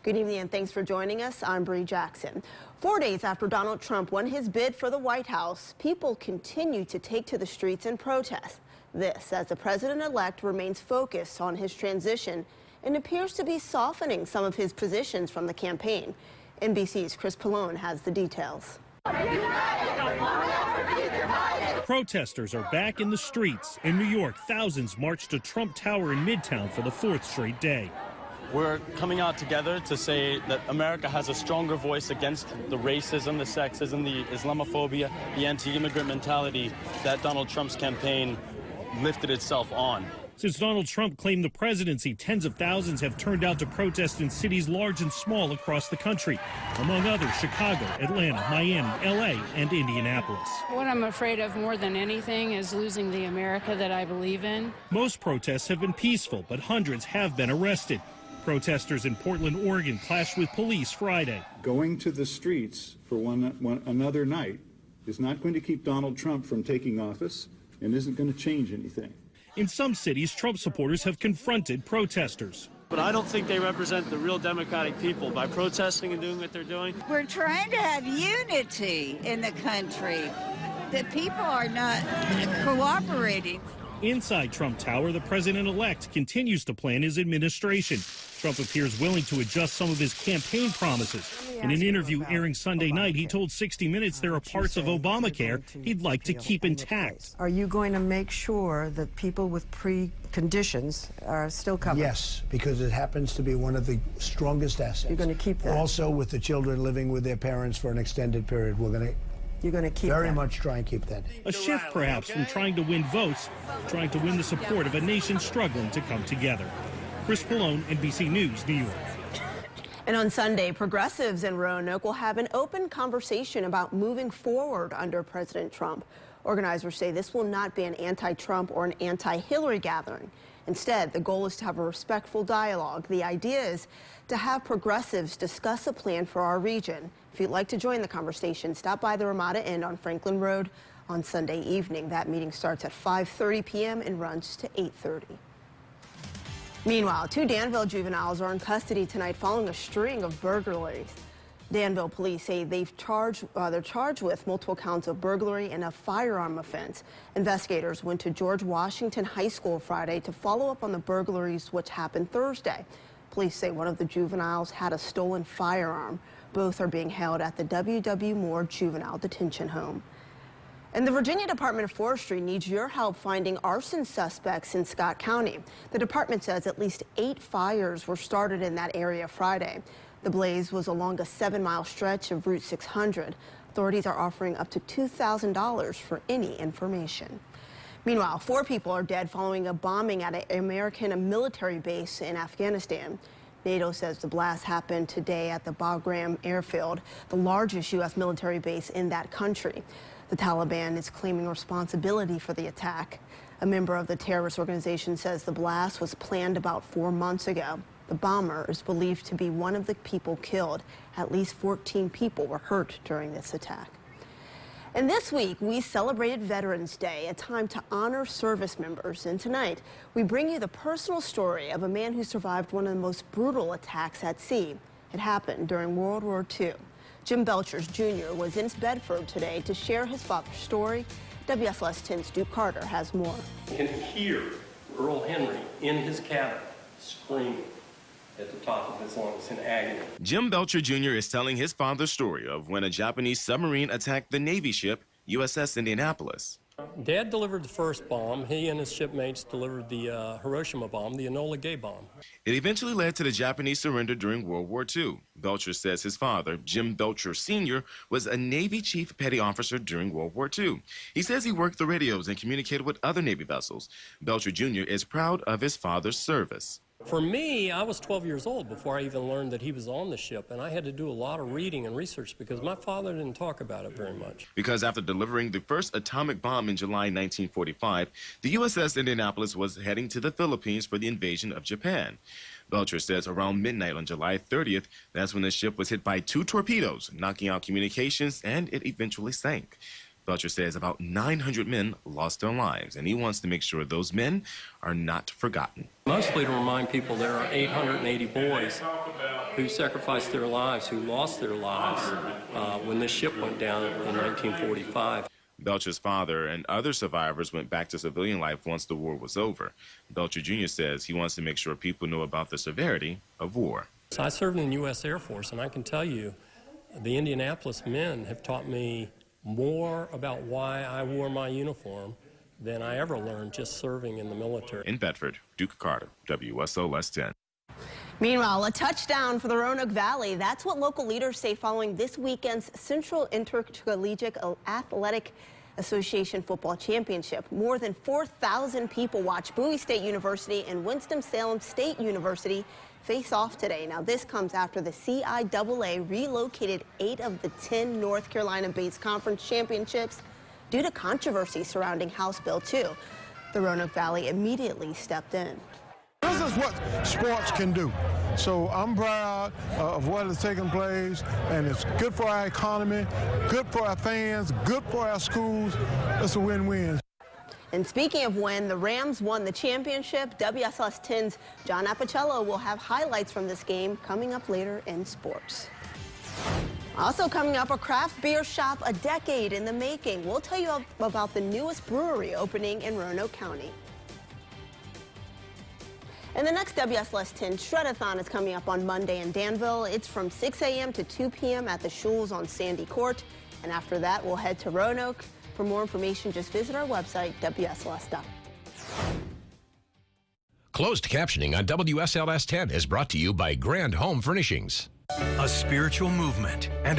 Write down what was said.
Good evening and thanks for joining us. I'm Bree Jackson. 4 days after Donald Trump won his bid for the White House, people continue to take to the streets and protest. This as the president-elect remains focused on his transition and appears to be softening some of his positions from the campaign. NBC's Chris Pallone has the details. Protesters are back in the streets. In New York, thousands marched to Trump Tower in Midtown for the fourth straight day. We're coming out together to say that America has a stronger voice against the racism, the sexism, the Islamophobia, the anti-immigrant mentality that Donald Trump's campaign lifted itself on. Since Donald Trump claimed the presidency, tens of thousands have turned out to protest in cities large and small across the country. Among others, Chicago, Atlanta, Miami, L.A., and Indianapolis. What I'm afraid of more than anything is losing the America that I believe in. Most protests have been peaceful, but hundreds have been arrested. Protesters in Portland, Oregon clashed with police Friday. Going to the streets for another night is not going to keep Donald Trump from taking office and isn't going to change anything. In some cities, Trump supporters have confronted protesters. But I don't think they represent the real Democratic people by protesting and doing what they're doing. We're trying to have unity in the country. The people are not cooperating. Inside Trump Tower, the president-elect continues to plan his administration. Trump appears willing to adjust some of his campaign promises. In an interview airing Sunday night, he told 60 Minutes there are parts of Obamacare he'd like to keep intact. Are you going to make sure that people with preconditions are still covered? Yes, because it happens to be one of the strongest assets. You're going to keep that? Also, with the children living with their parents for an extended period, we're going to very much try and keep that. A shift, perhaps, from trying to win votes, trying to win the support of a nation struggling to come together. Chris Pallone, NBC News, New York. And on Sunday, progressives in Roanoke will have an open conversation about moving forward under President Trump. Organizers say this will not be an anti-Trump or an anti-Hillary gathering. Instead, the goal is to have a respectful dialogue. The idea is to have progressives discuss a plan for our region. If you'd like to join the conversation, stop by the Ramada Inn on Franklin Road on Sunday evening. That meeting starts at 5:30 p.m. and runs to 8:30. Meanwhile, 2 Danville juveniles are in custody tonight following a string of burglaries. Danville police say they're charged with multiple counts of burglary and a firearm offense. Investigators went to George Washington High School Friday to follow up on the burglaries which happened Thursday. Police say one of the juveniles had a stolen firearm. Both are being held at the W.W. Moore Juvenile Detention Home. And the Virginia Department of Forestry needs your help finding arson suspects in Scott County. The department says at least 8 fires were started in that area Friday. The blaze was along a 7-mile stretch of Route 600. Authorities are offering up to $2,000 for any information. Meanwhile, 4 people are dead following a bombing at an American military base in Afghanistan. NATO says the blast happened today at the Bagram airfield, the largest U.S. military base in that country. The Taliban is claiming responsibility for the attack. A member of the terrorist organization says the blast was planned about 4 months ago. The bomber is believed to be one of the people killed. At least 14 people were hurt during this attack. And this week, we celebrated Veterans Day, a time to honor service members. And tonight, we bring you the personal story of a man who survived one of the most brutal attacks at sea. It happened during World War II. Jim Belcher Jr. was in Bedford today to share his father's story. WSLS 10's Duke Carter has more. You can hear Earl Henry in his cabin screaming at the top of his lungs in agony. Jim Belcher Jr. is telling his father's story of when a Japanese submarine attacked the Navy ship USS Indianapolis. Dad delivered the first bomb. He and his shipmates delivered the Hiroshima bomb, the Enola Gay bomb. It eventually led to the Japanese surrender during World War II. Belcher says his father, Jim Belcher Sr., was a Navy chief petty officer during World War II. He says he worked the radios and communicated with other Navy vessels. Belcher Jr. is proud of his father's service. For me, I was 12 years old before I even learned that he was on the ship, and I had to do a lot of reading and research because my father didn't talk about it very much. Because after delivering the first atomic bomb in July 1945, the USS Indianapolis was heading to the Philippines for the invasion of Japan. Belcher says around midnight on July 30th, that's when the ship was hit by 2 torpedoes, knocking out communications, and it eventually sank. Belcher says about 900 men lost their lives, and he wants to make sure those men are not forgotten. Mostly to remind people there are 880 boys who sacrificed their lives, who lost their lives when this ship went down in 1945. Belcher's father and other survivors went back to civilian life once the war was over. Belcher Jr. says he wants to make sure people know about the severity of war. I served in the U.S. Air Force, and I can tell you the Indianapolis men have taught me more about why I wore my uniform than I ever learned just serving in the military. In Bedford, Duke Carter, WSLS 10. Meanwhile, a touchdown for the Roanoke Valley. That's what local leaders say following this weekend's Central Intercollegiate Athletic Association Football Championship. More than 4,000 people watched Bowie State University and Winston-Salem State University face off today. Now, this comes after the CIAA relocated 8 of the 10 North Carolina-based conference championships due to controversy surrounding House Bill 2. The Roanoke Valley immediately stepped in. This is what sports can do. So I'm proud of what is taking place, and it's good for our economy, good for our fans, good for our schools. It's a win-win. And speaking of when the Rams won the championship, WSLS 10's John Appicello will have highlights from this game coming up later in sports. Also coming up, a craft beer shop a decade in the making. We'll tell you about the newest brewery opening in Roanoke County. And the next WSLS 10 Shredathon is coming up on Monday in Danville. It's from 6 a.m. to 2 p.m. at the Shules on Sandy Court. And after that, we'll head to Roanoke. For more information, just visit our website, WSLS.com. Closed captioning on WSLS 10 is brought to you by Grand Home Furnishings. A spiritual movement and